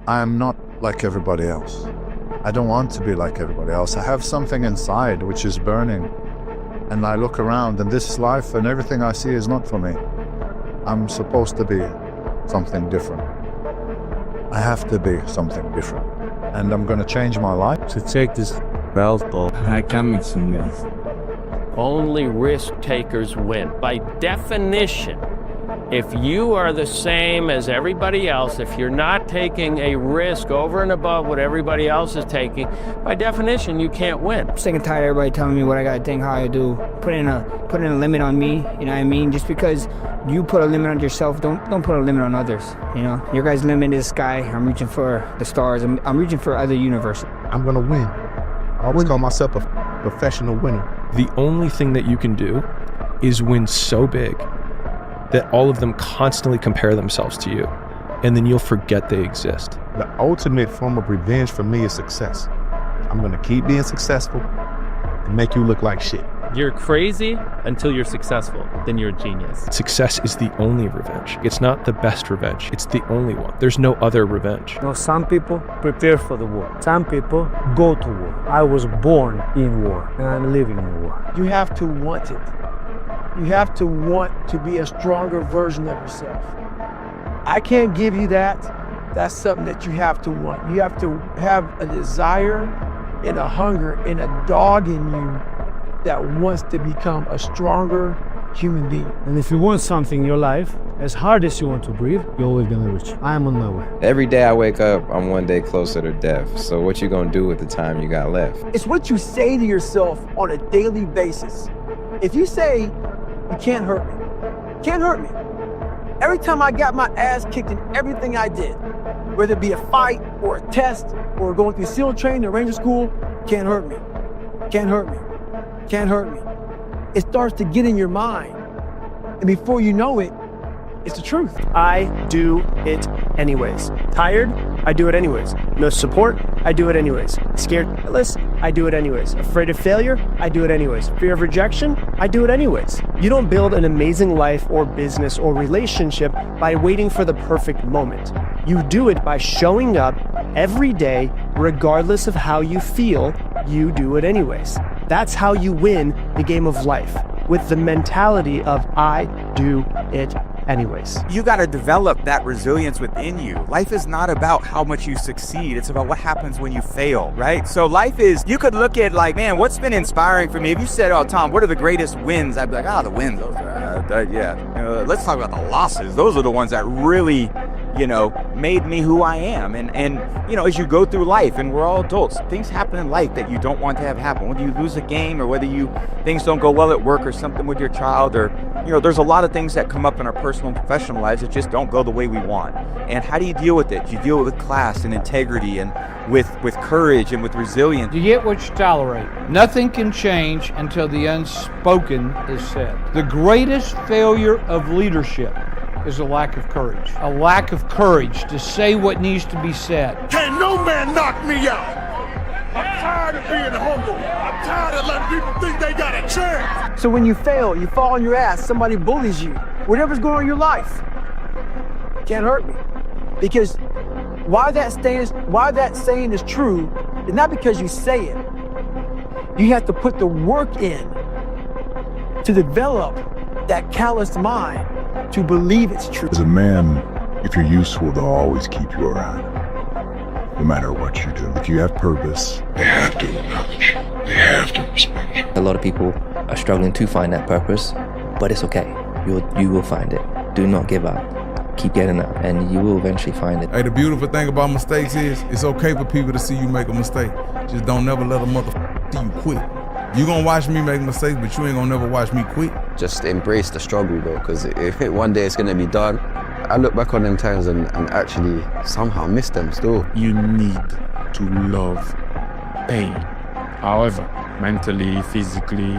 I am not like everybody else. I don't want to be like everybody else. I have something inside which is burning. And I look around and this life and everything I see is not for me. I'm supposed to be something different. I have to be something different. And I'm gonna change my life. To take this belt off, I can make some noise. Only risk takers win. By definition, if you are the same as everybody else, if you're not taking a risk over and above what everybody else is taking, by definition, you can't win. I'm sick and tired of everybody telling me what I gotta think, how I do, putting a limit on me, you know what I mean? Just because you put a limit on yourself, don't put a limit on others, you know? Your guys' limit is sky, I'm reaching for the stars, I'm reaching for other universes. I'm gonna win. I always call myself a professional winner. The only thing that you can do is win so big that all of them constantly compare themselves to you, and then you'll forget they exist. The ultimate form of revenge for me is success. I'm gonna keep being successful and make you look like shit. You're crazy until you're successful, then you're a genius. Success is the only revenge. It's not the best revenge, it's the only one. There's no other revenge. You know, some people prepare for the war. Some people go to war. I was born in war, and I'm living in war. You have to want it. You have to want to be a stronger version of yourself. I can't give you that. That's something that you have to want. You have to have a desire and a hunger and a dog in you that wants to become a stronger human being. And if you want something in your life, as hard as you want to breathe, you're always gonna reach it. I am on my way. Every day I wake up, I'm one day closer to death. So what you gonna do with the time you got left? It's what you say to yourself on a daily basis. If you say, you can't hurt me, can't hurt me. Every time I got my ass kicked in everything I did, whether it be a fight or a test or going through SEAL training or Ranger school, can't hurt me, can't hurt me, can't hurt me. It starts to get in your mind. And before you know it, it's the truth. I do it anyways. Tired? I do it anyways. No support? I do it anyways. Scared shitless? I do it anyways. Afraid of failure? I do it anyways. Fear of rejection? I do it anyways. You don't build an amazing life or business or relationship by waiting for the perfect moment. You do it by showing up every day, regardless of how you feel. You do it anyways. That's how you win the game of life, with the mentality of I do it anyways. You got to develop that resilience within you. Life is not about how much you succeed. It's about what happens when you fail, right? So life is, you could look at like, man, what's been inspiring for me? If you said, oh, Tom, what are the greatest wins? I'd be like, the wins. Those are, yeah. Let's talk about the losses. Those are the ones that really, made me who I am. And as you go through life, and we're all adults, things happen in life that you don't want to have happen. Whether you lose a game or whether things don't go well at work or something with your child, or, there's a lot of things that come up in our personal and professional lives that just don't go the way we want. And how do you deal with it? You deal with class and integrity and with courage and with resilience. You get what you tolerate. Nothing can change until the unspoken is said. The greatest failure of leadership is a lack of courage. A lack of courage to say what needs to be said. Can't no man knock me out. I'm tired of being humble. I'm tired of letting people think they got a chance. So when you fail, you fall on your ass, somebody bullies you, whatever's going on in your life, can't hurt me. Because why that saying is true is not because you say it. You have to put the work in to develop that calloused mind to believe it's true. As a man, if you're useful, they'll always keep you around, no matter what you do. If you have purpose, they have to acknowledge you. They have to respect you. A lot of people are struggling to find that purpose, but it's okay. You will find it. Do not give up. Keep getting up, and you will eventually find it. Hey, the beautiful thing about mistakes is it's okay for people to see you make a mistake. Just don't never let a motherfucker see you quit. You gonna watch me make mistakes, but you ain't gonna never watch me quit. Just embrace the struggle though, because one day it's gonna be done. I look back on them times and actually somehow miss them still. You need to love pain. However, mentally, physically,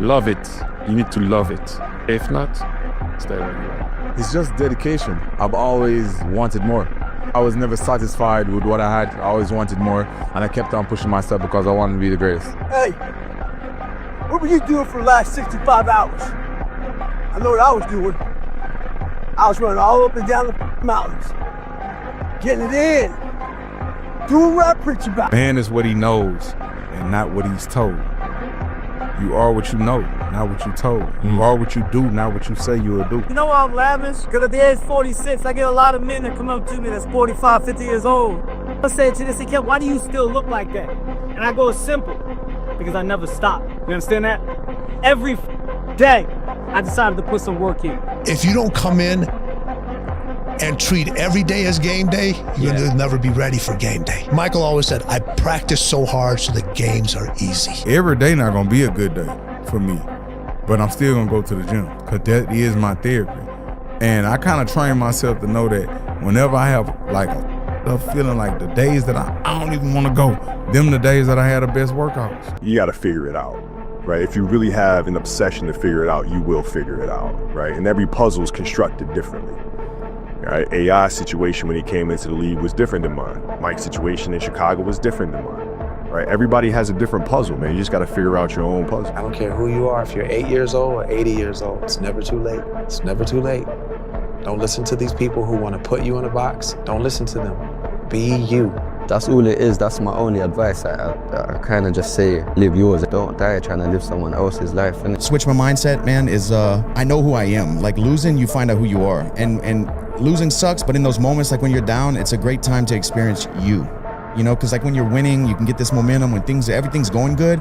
love it. You need to love it. If not, stay where you are. It's just dedication. I've always wanted more. I was never satisfied with what I had. I always wanted more, and I kept on pushing myself because I wanted to be the greatest. Hey, what were you doing for the last 65 hours? I know what I was doing. I was running all up and down the mountains, getting it in, Do what I preach about. Man is what he knows and not what he's told. You are what you know, not what you told. You are what you do, not what you say you will do. You know why I'm lavish? Because at the age 46, I get a lot of men that come up to me that's 45, 50 years old. I say to this, kid, why do you still look like that? And I go, it's simple. Because I never stop. You understand that? Every day, I decided to put some work in. If you don't come in and treat every day as game day, you'll never be ready for game day. Michael always said, I practice so hard so the games are easy. Every day not gonna be a good day for me, but I'm still gonna go to the gym because that is my therapy. And I kind of train myself to know that whenever I have like a feeling like the days that I don't even want to go, them the days that I had the best workouts. You got to figure it out, right? If you really have an obsession to figure it out, you will figure it out, right? And every puzzle is constructed differently. Right? AI's situation when he came into the league was different than mine. Mike's situation in Chicago was different than mine. Right? Everybody has a different puzzle, man. You just got to figure out your own puzzle. I don't care who you are, if you're 8 years old or 80 years old, it's never too late. It's never too late. Don't listen to these people who want to put you in a box. Don't listen to them. Be you. That's all it is. That's my only advice. I kind of just say, live yours. Don't die trying to live someone else's life. And switch my mindset, man, is I know who I am. Like losing, you find out who you are. And losing sucks, but in those moments, like when you're down, it's a great time to experience you. You know, because like when you're winning, you can get this momentum. When everything's going good,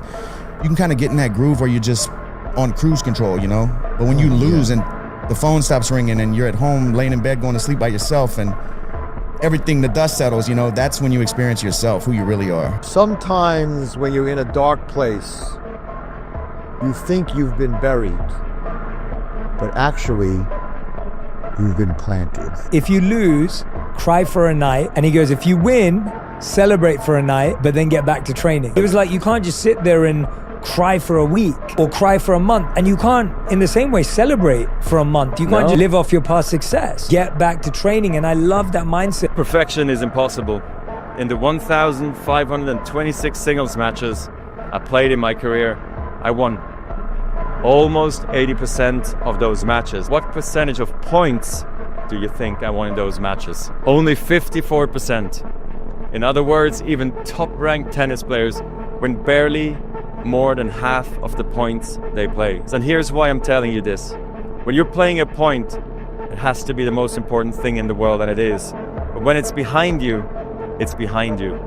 you can kind of get in that groove where you're just on cruise control, you know? But when you lose and the phone stops ringing and you're at home laying in bed going to sleep by yourself and everything, the dust settles, you know, that's when you experience yourself, who you really are. Sometimes when you're in a dark place, you think you've been buried, but actually, you've been planted. If you lose, cry for a night. And he goes, if you win, celebrate for a night, but then get back to training. It was like, you can't just sit there and cry for a week or cry for a month. And you can't, in the same way, celebrate for a month. You can't just live off your past success. Get back to training. And I love that mindset. Perfection is impossible. In the 1,526 singles matches I played in my career, I won almost 80% of those matches. What percentage of points do you think I won in those matches? Only 54%. In other words, even top-ranked tennis players win barely more than half of the points they play. And here's why I'm telling you this. When you're playing a point, it has to be the most important thing in the world, and it is. But when it's behind you, it's behind you.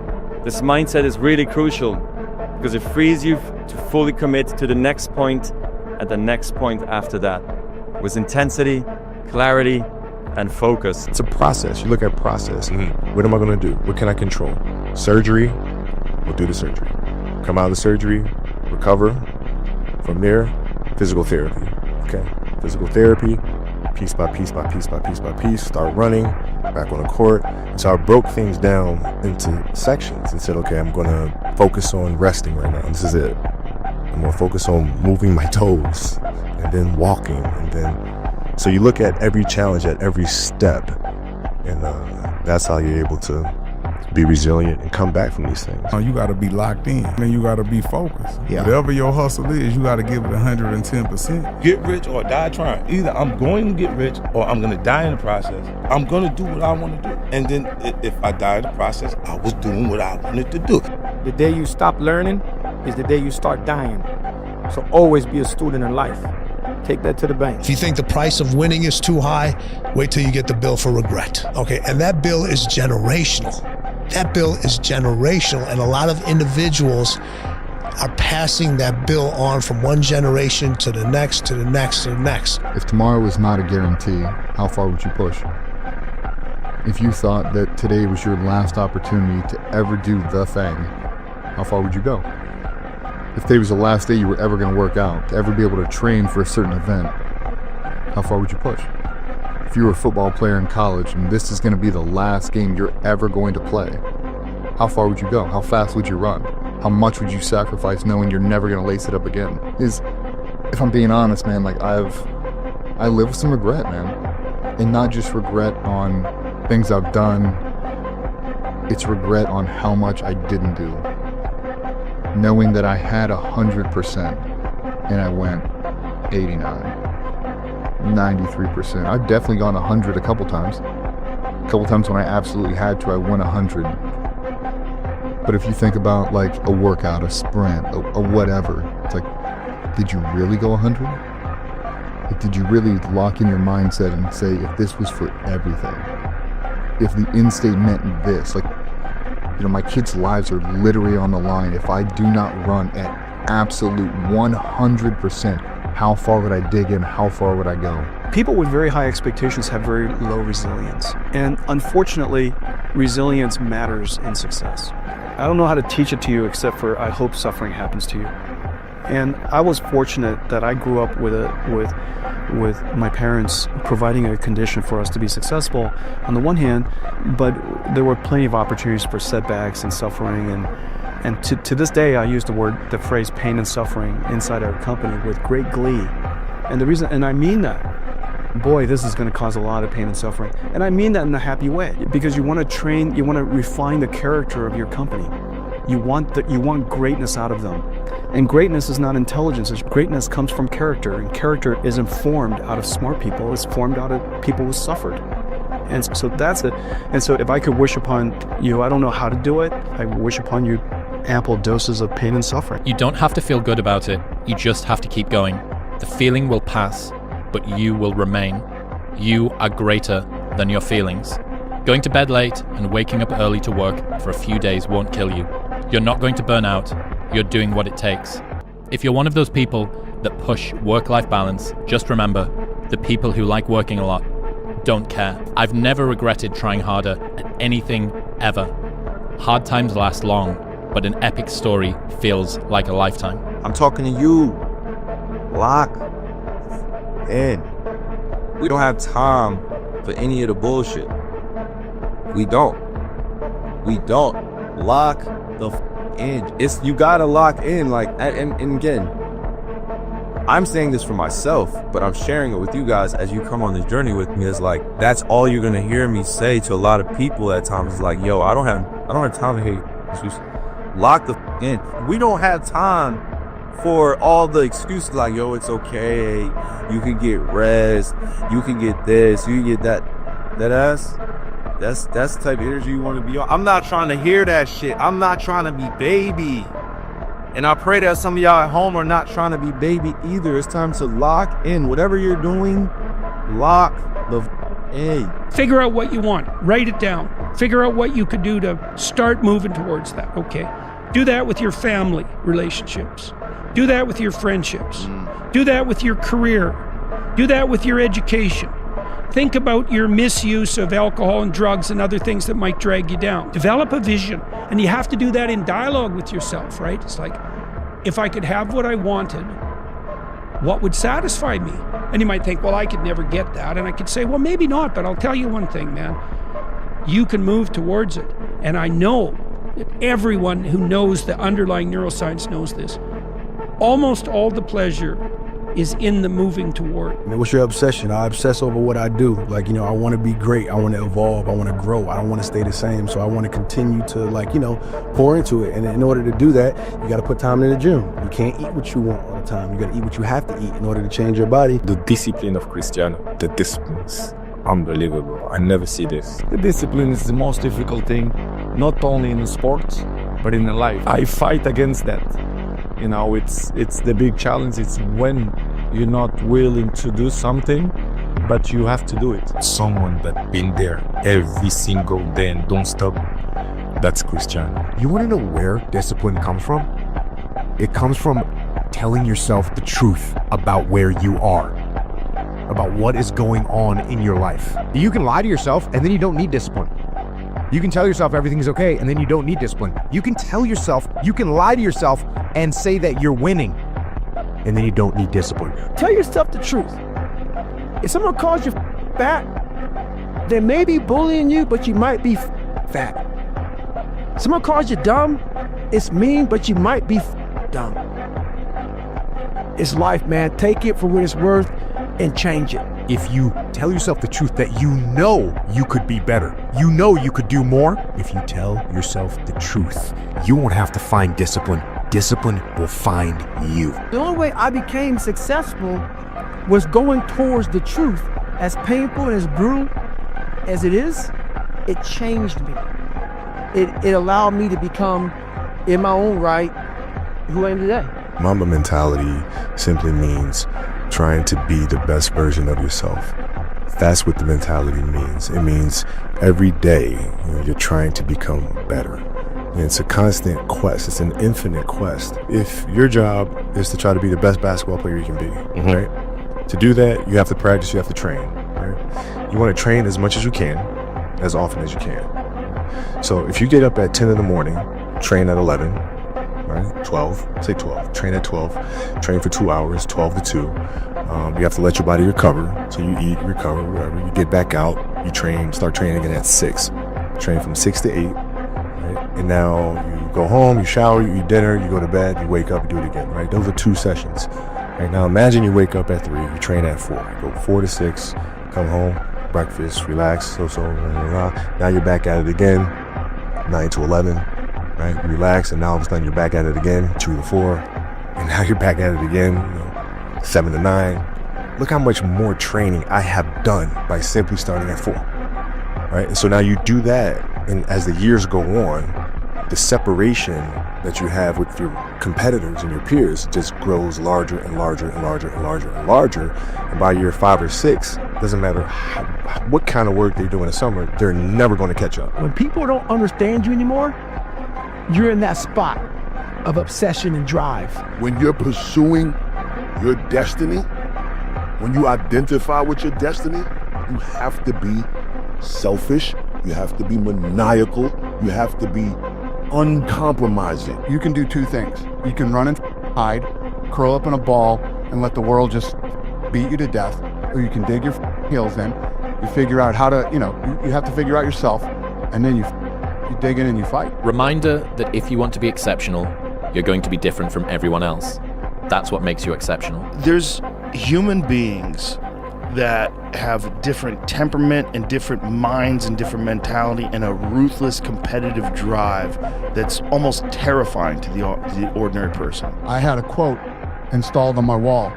This mindset is really crucial because it frees you to fully commit to the next point and the next point after that with intensity, clarity, and focus. It's a process. You look at process. What am I going to do? What can I control? Surgery, we'll do the surgery. Come out of the surgery, recover. From there, physical therapy. Okay, physical therapy, piece by piece by piece by piece by piece, start running, back on the court. So I broke things down into sections and said, okay, I'm going to focus on resting right now. This is it. I'm going to focus on moving my toes and then walking. And then, so you look at every challenge at every step, and that's how you're able to be resilient and come back from these things. You got to be locked in, and you got to be focused. Yeah. Whatever your hustle is, you got to give it 110%. Get rich or die trying. Either I'm going to get rich or I'm going to die in the process. I'm going to do what I want to do. And then if I die in the process, I was doing what I wanted to do. The day you stop learning is the day you start dying. So always be a student in life. Take that to the bank. If you think the price of winning is too high, wait till you get the bill for regret. Okay, and that bill is generational. That bill is generational, and a lot of individuals are passing that bill on from one generation to the next, to the next, to the next. If tomorrow was not a guarantee, how far would you push? If you thought that today was your last opportunity to ever do the thing, how far would you go? If today was the last day you were ever going to work out, to ever be able to train for a certain event, how far would you push? If you were a football player in college and this is going to be the last game you're ever going to play, how far would you go? How fast would you run? How much would you sacrifice knowing you're never going to lace it up again? If I'm being honest, man, like I live with some regret, man. And not just regret on things I've done, it's regret on how much I didn't do. Knowing that I had 100% and I went 89. 93%. I've definitely gone 100 a couple times. A couple times when I absolutely had to, I went 100. But if you think about like a workout, a sprint, a whatever, it's like, did you really go 100? Like, did you really lock in your mindset and say, if this was for everything, if the end state meant this, like, you know, my kids' lives are literally on the line. If I do not run at absolute 100%, how far would I dig in? How far would I go? People with very high expectations have very low resilience. And unfortunately, resilience matters in success. I don't know how to teach it to you except for I hope suffering happens to you. And I was fortunate that I grew up with my parents providing a condition for us to be successful on the one hand, but there were plenty of opportunities for setbacks and suffering, and to this day I use the phrase pain and suffering inside our company with great glee. And the reason, and I mean that, boy, this is going to cause a lot of pain and suffering, and I mean that in a happy way, because you want to train, you want to refine the character of your company. You want greatness out of them. And greatness is not intelligence. Greatness comes from character, and character isn't formed out of smart people. It's formed out of people who suffered. And so that's it. And so if I could wish upon you, I don't know how to do it, I wish upon you ample doses of pain and suffering. You don't have to feel good about it. You just have to keep going. The feeling will pass, but you will remain. You are greater than your feelings. Going to bed late and waking up early to work for a few days won't kill you. You're not going to burn out. You're doing what it takes. If you're one of those people that push work-life balance, just remember, the people who like working a lot don't care. I've never regretted trying harder at anything ever. Hard times last long, but an epic story feels like a lifetime. I'm talking to you. Lock in. We don't have time for any of the bullshit. We don't. Lock the in. You gotta lock in, like, and again, I'm saying this for myself, but I'm sharing it with you guys as you come on this journey with me. It's like, that's all you're gonna hear me say to a lot of people at times. It's like, yo, I don't have time to hear you. Lock the in. We don't have time for all the excuses like, yo, it's okay, you can get rest, you can get this, you can get that. That's the type of energy you want to be on. I'm not trying to hear that shit. I'm not trying to be baby. And I pray that some of y'all at home are not trying to be baby either. It's time to lock in. Whatever you're doing, lock the in. Figure out what you want. Write it down. Figure out what you could do to start moving towards that. Okay. Do that with your family relationships. Do that with your friendships. Do that with your career. Do that with your education. Think about your misuse of alcohol and drugs and other things that might drag you down. Develop a vision, and you have to do that in dialogue with yourself, right? It's like, if I could have what I wanted, what would satisfy me? And you might think, well, I could never get that. And I could say, well, maybe not, but I'll tell you one thing, man. You can move towards it. And I know that everyone who knows the underlying neuroscience knows this. Almost all the pleasure is in the moving toward. What's your obsession? I obsess over what I do. Like, I want to be great. I want to evolve. I want to grow. I don't want to stay the same. So I want to continue to, pour into it. And in order to do that, you got to put time in the gym. You can't eat what you want all the time. You got to eat what you have to eat in order to change your body. The discipline of Cristiano, the discipline is unbelievable. I never see this. The discipline is the most difficult thing, not only in the sports, but in the life. I fight against that. It's the big challenge. It's when you're not willing to do something, but you have to do it. Someone that been there every single day and don't stop, that's Cristiano. You want to know where discipline comes from? It comes from telling yourself the truth about where you are, about what is going on in your life. You can lie to yourself and then you don't need discipline. You can tell yourself everything's okay and then you don't need discipline. You can lie to yourself and say that you're winning and then you don't need discipline. Tell yourself the truth. If someone calls you fat, they may be bullying you, but you might be fat. Someone calls you dumb, it's mean, but you might be dumb. It's life, man. Take it for what it's worth and change it. If you tell yourself the truth that you know you could be better, you know you could do more, if you tell yourself the truth, you won't have to find discipline. Discipline will find you. The only way I became successful was going towards the truth. As painful and as brutal as it is, it changed me. It allowed me to become in my own right, who I am today. Mamba mentality simply means trying to be the best version of yourself. That's what the mentality means. It means every day you're trying to become better. And it's a constant quest. It's an infinite quest. If your job is to try to be the best basketball player you can be, right? To do that, you have to practice, you have to train, right? You want to train as much as you can, as often as you can. So if you get up at 10 in the morning, train at 11, right? 12, say 12, train at 12, train for 2 hours, 12 to 2. You have to let your body recover. So you eat, recover, whatever. You get back out, you train, start training again at 6. Train from 6 to 8, right? And now you go home, you shower, you eat dinner, you go to bed, you wake up, you do it again, right? Those are 2 sessions. Right, now imagine you wake up at 3, you train at 4, you go 4 to 6, come home, breakfast, relax, blah, blah, blah. Now you're back at it again, 9 to 11, right? Relax, and now all of a sudden you're back at it again, 2 to 4, and now you're back at it again, 7 to 9. Look how much more training I have done by simply starting at 4, right? And so now you do that, and as the years go on, the separation that you have with your competitors and your peers just grows larger and larger and larger and larger and larger. And by year 5 or 6, doesn't matter what kind of work they do in the summer, they're never going to catch up. When people don't understand you anymore, you're in that spot of obsession and drive. When you're pursuing your destiny, when you identify with your destiny, you have to be selfish, you have to be maniacal, you have to be uncompromising. You can do 2 things. You can run and hide, curl up in a ball, and let the world just beat you to death. Or you can dig your heels in. You figure out how to, you have to figure out yourself, and then you dig in and you fight. Reminder that if you want to be exceptional, you're going to be different from everyone else. That's what makes you exceptional. There's human beings that have different temperament and different minds and different mentality and a ruthless competitive drive that's almost terrifying to the ordinary person. I had a quote installed on my wall.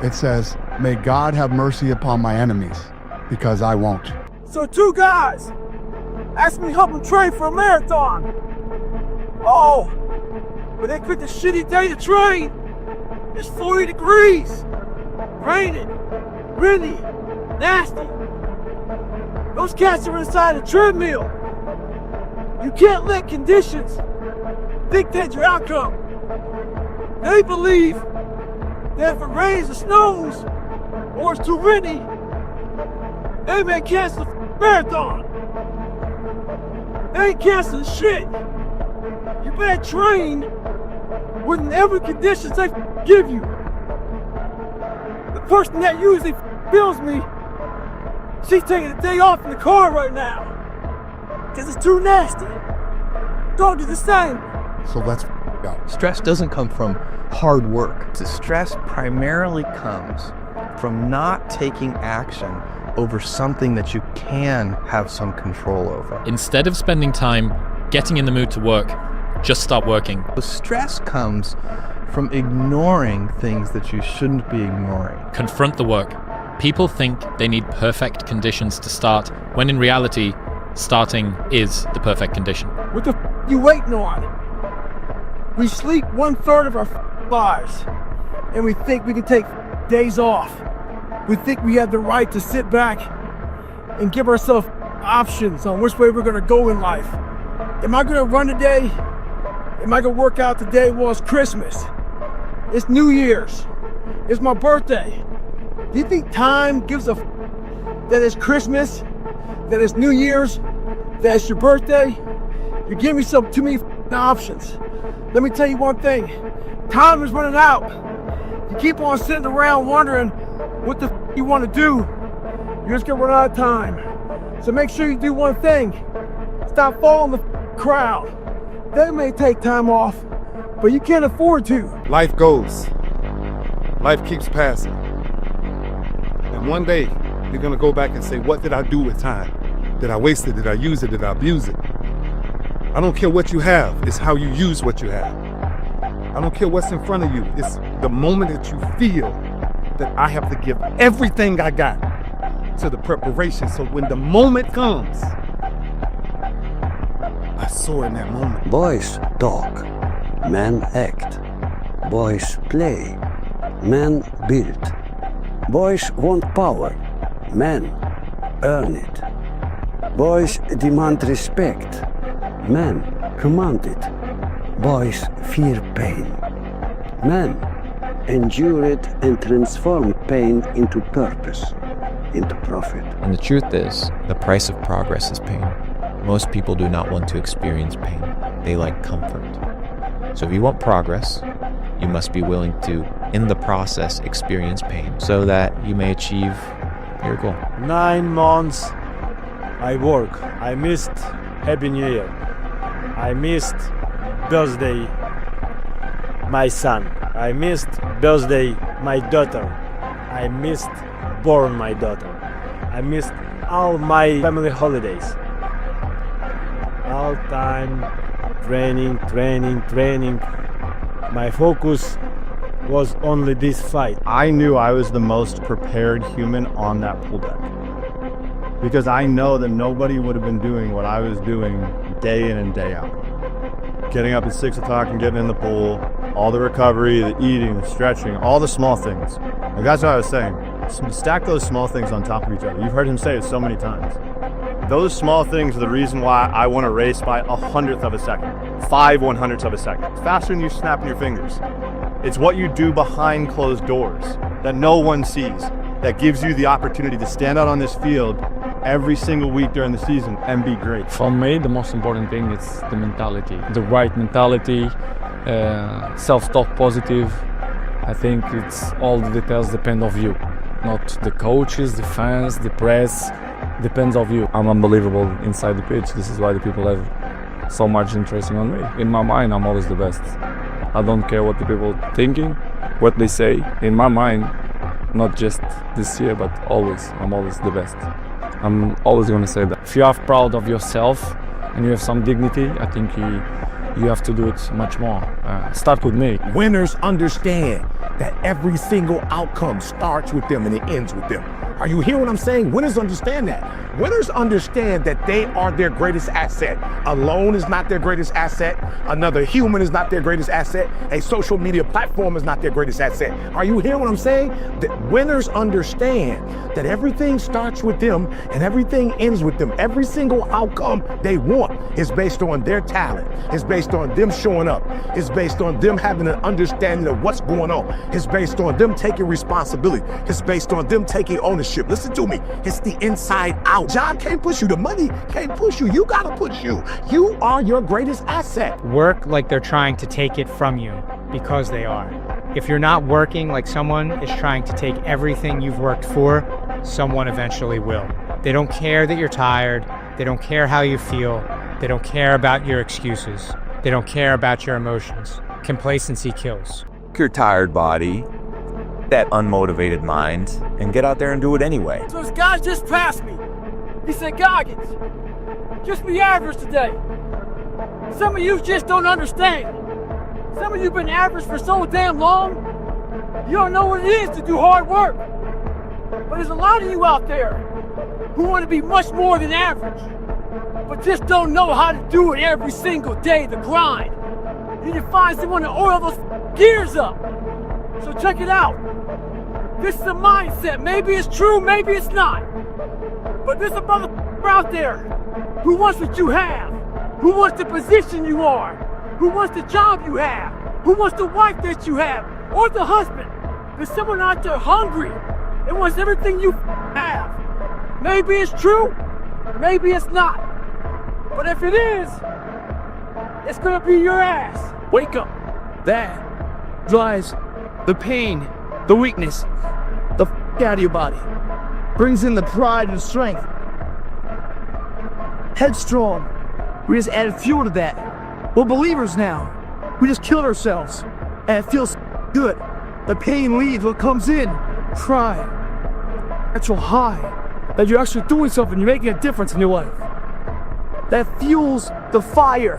It says, "May God have mercy upon my enemies, because I won't." So 2 guys asked me to help them train for a marathon. Oh, but they picked a shitty day to train. It's 40 degrees, raining, windy, nasty. Those cats are inside a treadmill. You can't let conditions dictate your outcome. They believe that if it rains or snows or it's too windy, they may cancel the marathon. They ain't canceling shit. You better train whatever conditions they give you. The person that usually fills me, she's taking a day off in the car right now because it's too nasty. Don't do the same. So let's go. Stress doesn't come from hard work. The stress primarily comes from not taking action over something that you can have some control over. Instead of spending time getting in the mood to work, just start working. The stress comes from ignoring things that you shouldn't be ignoring. Confront the work. People think they need perfect conditions to start, when in reality, starting is the perfect condition. What the you waiting on? We sleep 1/3 of our lives, and we think we can take days off. We think we have the right to sit back and give ourselves options on which way we're gonna go in life. Am I gonna run today? Am I gonna work out today? Well, it's Christmas. It's New Year's. It's my birthday. Do you think time gives a that it's Christmas, that it's New Year's, that it's your birthday? You're giving yourself too many options. Let me tell you one thing. Time is running out. You keep on sitting around wondering what the you want to do, you're just gonna run out of time. So make sure you do one thing. Stop following the crowd. They may take time off, but you can't afford to. Life goes. Life keeps passing. And one day, you're gonna go back and say, what did I do with time? Did I waste it? Did I use it? Did I abuse it? I don't care what you have, it's how you use what you have. I don't care what's in front of you, it's the moment that you feel that I have to give everything I got to the preparation, so when the moment comes, I saw in that moment. Boys talk, men act. Boys play, men build. Boys want power, men earn it. Boys demand respect, men command it. Boys fear pain, men endure it and transform pain into purpose, into profit. And the truth is, the price of progress is pain. Most people do not want to experience pain. They like comfort. So if you want progress, you must be willing to, in the process, experience pain so that you may achieve your goal. 9 months I work. I missed Happy New Year. I missed birthday my son. I missed birthday my daughter. I missed born my daughter. I missed all my family holidays. All time training. My focus was only this fight. I knew I was the most prepared human on that pool deck, because I know that nobody would have been doing what I was doing day in and day out. Getting up at 6 o'clock and getting in the pool, all the recovery, the eating, the stretching, all the small things. And that's what I was saying. Stack those small things on top of each other. You've heard him say it so many times. Those small things are the reason why I won a race by 1/100th of a second. 5/100ths of a second. It's faster than you snapping your fingers. It's what you do behind closed doors that no one sees, that gives you the opportunity to stand out on this field every single week during the season and be great. For me, the most important thing is the mentality, the right mentality, self-talk positive. I think it's all the details depend of you, not the coaches, the fans, the press. Depends of you. I'm unbelievable inside the pitch. This is why the people have so much interest on me. In my mind, I'm always the best. I don't care what the people thinking, what they say. In my mind, not just this year, but always, I'm always the best. I'm always going to say that. If you are proud of yourself and you have some dignity, I think you have to do it much more. Start with me. Winners understand that every single outcome starts with them and it ends with them. Are you hearing what I'm saying? Winners understand that. Winners understand that they are their greatest asset. Alone is not their greatest asset. Another human is not their greatest asset. A social media platform is not their greatest asset. Are you hearing what I'm saying? That winners understand that everything starts with them and everything ends with them. Every single outcome they want is based on their talent. It's based on them showing up. It's based on them having an understanding of what's going on. It's based on them taking responsibility. It's based on them taking ownership. Listen to me. It's the inside out. Job can't push you. The money can't push you. You gotta push you. You are your greatest asset. Work like they're trying to take it from you, because they are. If you're not working like someone is trying to take everything you've worked for, someone eventually will. They don't care that you're tired. They don't care how you feel. They don't care about your excuses. They don't care about your emotions. Complacency kills. Your tired body, that unmotivated mind, and get out there and do it anyway. So this guy just passed me. He said, Goggins, just be average today. Some of you just don't understand. Some of you been average for so damn long, you don't know what it is to do hard work. But there's a lot of you out there who want to be much more than average, but just don't know how to do it every single day, the grind. You need to find someone to oil those gears up. So check it out. This is a mindset. Maybe it's true, maybe it's not. But there's a motherfucker out there who wants what you have, who wants the position you are, who wants the job you have, who wants the wife that you have, or the husband. There's someone out there hungry and wants everything you have. Maybe it's true, maybe it's not. But if it is, it's gonna be your ass. Wake up. That drives the pain, the weakness, the out of your body. Brings in the pride and strength. Headstrong. We just added fuel to that. We're believers now. We just killed ourselves. And it feels good. The pain leaves what comes in. Pride. Natural high. That you're actually doing something. You're making a difference in your life. That fuels the fire.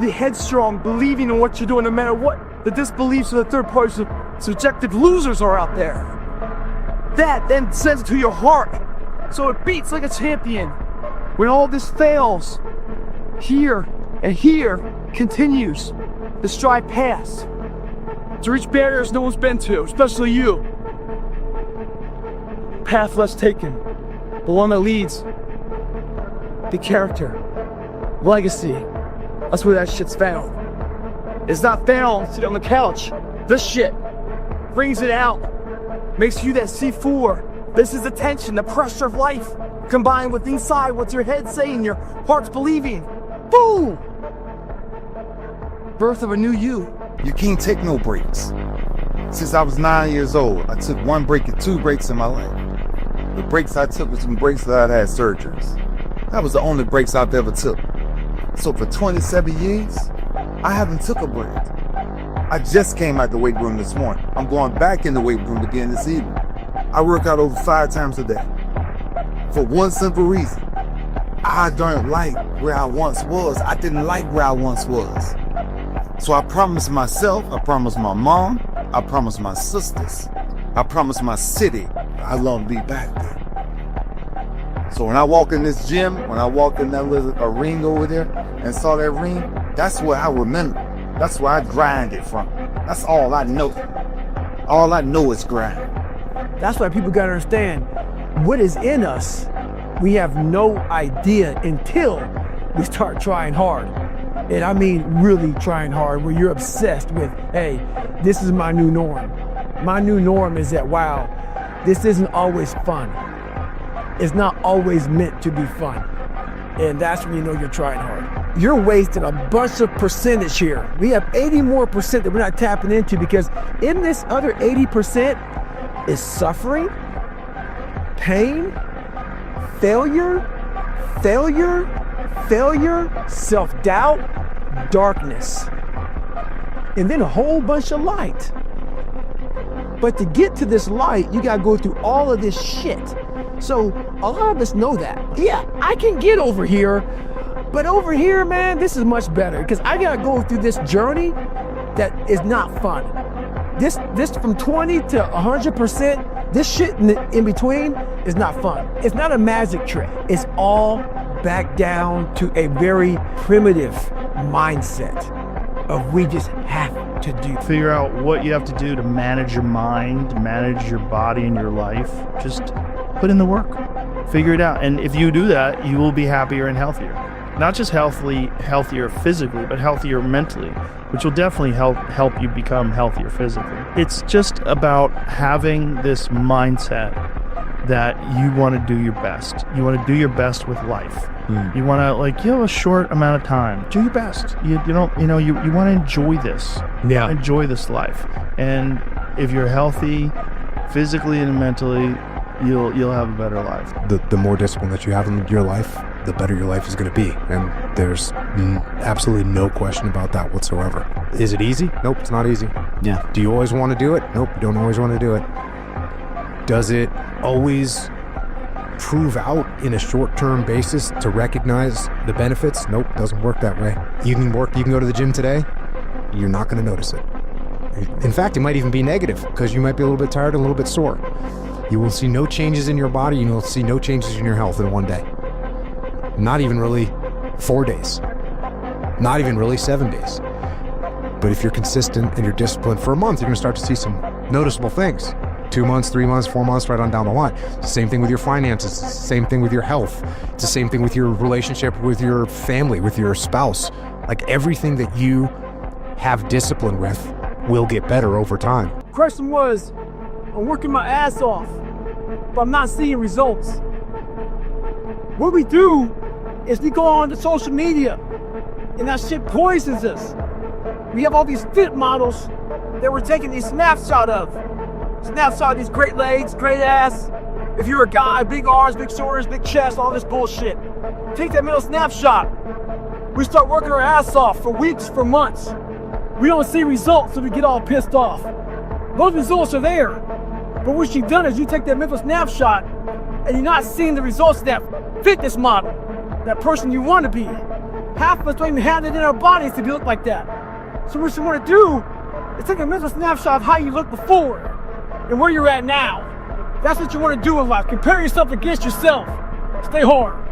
The headstrong, believing in what you're doing no matter what the disbeliefs of the third party subjective losers are out there. That then sends it to your heart, so it beats like a champion. When all this fails, here and here continues to strive past, to reach barriers no one's been to, especially you. Path less taken, the one that leads. The character, legacy, that's where that shit's found. It's not found sitting on the couch. This shit brings it out, makes you that C4. This is the tension, the pressure of life, combined with inside what's your head saying, your heart's believing. Boom! Birth of a new you. You can't take no breaks. Since I was 9 years old, I took 1 break and 2 breaks in my life. The breaks I took was some breaks that I had surgeries. That was the only breaks I've ever took. So for 27 years, I haven't took a break. I just came out the weight room this morning. I'm going back in the weight room again this evening. I work out over 5 times a day. For one simple reason. I don't like where I once was. I didn't like where I once was. So I promised myself, I promised my mom, I promised my sisters, I promised my city, I'd love to be back there. So when I walk in this gym, when I walk in that little ring over there and saw that ring, that's where I remember. That's where I grind it from. That's all I know. All I know is grind. That's why people gotta understand what is in us. We have no idea until we start trying hard. And I mean really trying hard, where you're obsessed with, hey, this is my new norm. My new norm is that, wow, this isn't always fun. It's not always meant to be fun. And that's when you know you're trying hard. You're wasting a bunch of percentage here. We have 80 more percent that we're not tapping into, because in this other 80% is suffering, pain, failure, self-doubt, darkness, and then a whole bunch of light. But to get to this light, you gotta go through all of this shit. So a lot of us know that. Yeah, I can get over here, but over here, man, this is much better, because I gotta go through this journey that is not fun. This from 20 to 100%, this shit in between is not fun. It's not a magic trick. It's all back down to a very primitive mindset of we just have to do. Figure out what you have to do to manage your mind, manage your body and your life. Just put in the work. Figure it out. And if you do that, you will be happier and healthier. Not just healthier physically, but healthier mentally, which will definitely help you become healthier physically. It's just about having this mindset that you want to do your best. You want to do your best with life. You want to, you have a short amount of time. Do your best. You want to enjoy this. Yeah. Enjoy this life. And if you're healthy physically and mentally, you'll have a better life. The more discipline that you have in your life, the better your life is going to be. And there's absolutely no question about that whatsoever. Is it easy? Nope, it's not easy. Yeah. Do you always want to do it? Nope, you don't always want to do it. Does it always prove out in a short-term basis to recognize the benefits? Nope, doesn't work that way. You can go to the gym today, you're not going to notice it. In fact, it might even be negative, because you might be a little bit tired, a little bit sore. You will see no changes in your body, you will see no changes in your health in one day. Not even really 4 days. Not even really 7 days. But if you're consistent and you're disciplined for a month, you're going to start to see some noticeable things. 2 months, 3 months, 4 months, right on down the line. It's the same thing with your finances. It's the same thing with your health. It's the same thing with your relationship with your family, with your spouse. Like, everything that you have discipline with will get better over time. Question was, I'm working my ass off, but I'm not seeing results. What we do is we go on to social media, and that shit poisons us. We have all these fit models that we're taking these snapshots of. Snapshot of these great legs, great ass. If you're a guy, big arms, big shoulders, big chest, all this bullshit. Take that middle snapshot. We start working our ass off for weeks, for months. We don't see results, so we get all pissed off. Those results are there. But what you've done is you take that mental snapshot and you're not seeing the results of that fitness model, that person you want to be. Half of us don't even have it in our bodies to look like that. So what you want to do is take a mental snapshot of how you looked before and where you're at now. That's what you want to do in life. Compare yourself against yourself. Stay hard.